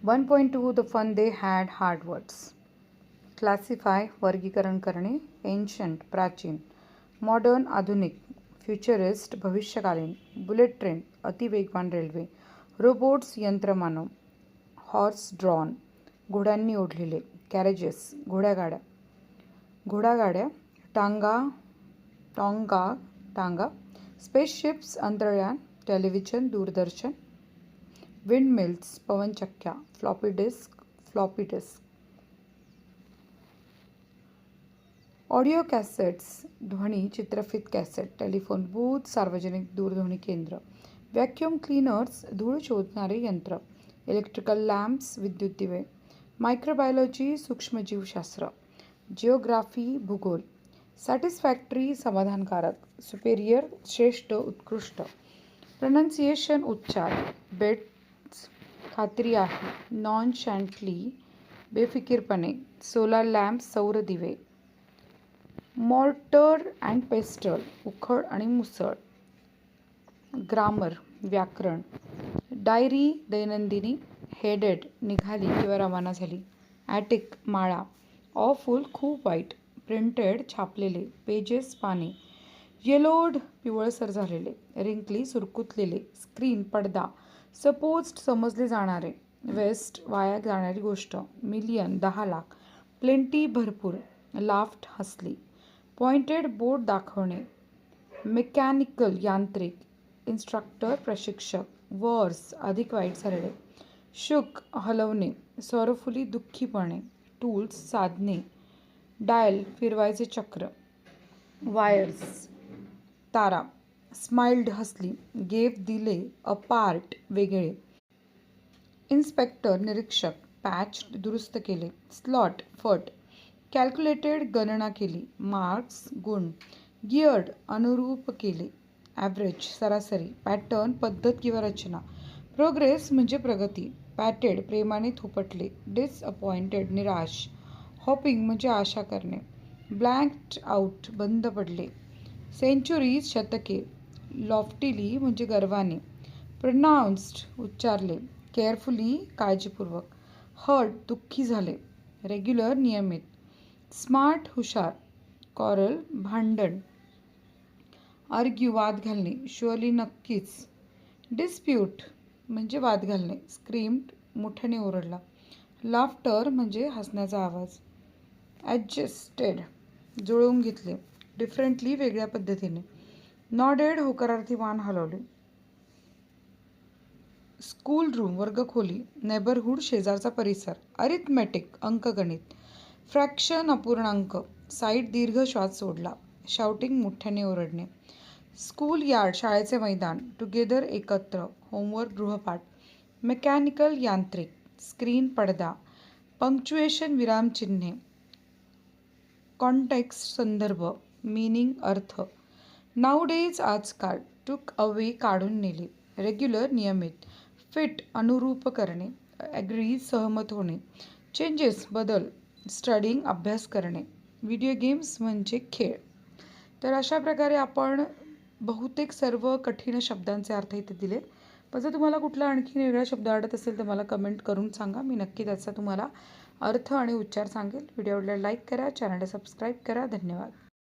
1.2 the fun they had hard words. Classify वर्गीकरण करणे. Ancient प्राचीन, मॉडर्न आधुनिक, फ्युचरिस्ट भविष्यकालीन, बुलेट ट्रेन अतिवेगवान रेल्वे, रोबोट्स यंत्रमानव, हॉर्स ड्रॉन घोड्यांनी ओढलेले, कॅरेजेस घोड्यागाड्या, घोडागाड्या, टांगा, स्पेसशिप्स अंतराळयान, टेलिव्हिजन दूरदर्शन, विंडमिल्स पवनचक्क्या, फ्लॉपी डिस्क, ऑडिओ कॅसेट्स ध्वनी चित्रफित कॅसेट, टेलिफोन बूथ सार्वजनिक दूरध्वनी केंद्र, व्हॅक्यूम क्लीनर्स धूळ शोधणारे यंत्र, इलेक्ट्रिकल लॅम्प्स विद्युत दिवे, मायक्रोबायोलॉजी सूक्ष्मजीवशास्त्र, जिओग्राफी भूगोल, सॅटिस्फॅक्टरी समाधानकारक, सुपेरियर श्रेष्ठ उत्कृष्ट, प्रनन्सिएशन उच्चार, बेट्स खात्री आहे, नॉनशँटली बेफिकीरपणे, सोलार लॅम्प सौर दिवे, मॉर्टर अँड पेस्टल उखळ आणि मुसळ, ग्रामर व्याकरण, डायरी दैनंदिनी, हेडेड निघाली किंवा रवाना झाली, ॲटिक माळा, ऑफुल खूप वाईट, प्रिंटेड छापलेले, पेजेस पाने, येलोड पिवळसर झालेले, रिंकली सुरकुतलेले, स्क्रीन पडदा, सपोज्ड समजले जाणारे, वेस्ट वाया जाणारी गोष्ट, मिलियन 10 लाख, प्लेंटी भरपूर, लाफ्ट हसली, पॉइंटेड बोट दाखवणे, मेकॅनिकल यांत्रिक, इन्स्ट्रक्टर प्रशिक्षक, वर्स अधिक वाईट झालेले, शुक हलवणे, सॉरफुली दुःखीपणे, टूल्स साधने, डायल फिरवायचे चक्र, वायर्स तारा, स्माइल्ड हसली, गेव दिले, अपार्ट वेगळे, इन्स्पेक्टर निरीक्षक, पॅच दुरुस्त केले, स्लॉट फट, कॅल्क्युलेटेड गणना केली, मार्क्स गुण, गियर्ड अनुरूप केले, ॲव्हरेज सरासरी, पॅटर्न पद्धत किंवा रचना, प्रोग्रेस म्हणजे प्रगती, पॅटेड प्रेमाने थोपटले, डिसअपॉइंटेड निराश, हॉपिंग म्हणजे आशा करणे, ब्लँक्ड आउट बंद पडले, सेंचुरीज शतके, लॉफ्टिली म्हणजे गर्वाने, प्रोनाउन्स्ड उच्चारले, केअरफुली काळजीपूर्वक, हर्ट दुःखी झाले, रेग्युलर नियमित, स्मार्ट हुशार, कॉरल भांडण, आर्ग्यू वाद घालणे, शुअरली नक्कीच, डिस्प्यूट म्हणजे वाद घालणे, स्क्रीम्ड मोठ्याने ओरडला, लाफ्टर म्हणजे हसण्याचा आवाज, ॲडजस्टेड जुळवून घेतले, डिफरंटली वेगळ्या पद्धतीने, नॉडेड होकारार्थी मान हलवले, स्कूल रूम वर्गखोली, नेबरहूड शेजारचा परिसर, अरिथमेटिक अंकगणित, फ्रॅक्शन अपूर्णांक, साईड दीर्घ श्वास सोडला, शाउटिंग मोठ्याने ओरडणे, स्कूल यार्ड शाळेचे मैदान, टुगेदर एकत्र, होमवर्क गृहपाठ, मेकॅनिकल यांत्रिक, स्क्रीन पडदा, पंक्च्युएशन विरामचिन्हे, कॉन्टेक्स्ट संदर्भ, मीनिंग अर्थ, नाऊडेज आजकाल, टूक अवे काढून नेले, रेग्युलर नियमित, फिट अनुरूप करणे, ॲग्री सहमत होणे, चेंजेस बदल, स्टडिंग अभ्यास करणे, व्हिडिओ गेम्स म्हणजे खेळ. तर अशा प्रकारे आपण बहुतेक सर्व कठीण शब्दांचे अर्थ इथे दिले. पण जर तुम्हाला कुठला आणखी वेगळा शब्द आवडत असेल तर मला कमेंट करून सांगा. मी नक्की त्याचा तुम्हाला अर्थ आणि उच्चार सांगेल. व्हिडिओला लाईक करा, चॅनलला सबस्क्राईब करा. धन्यवाद.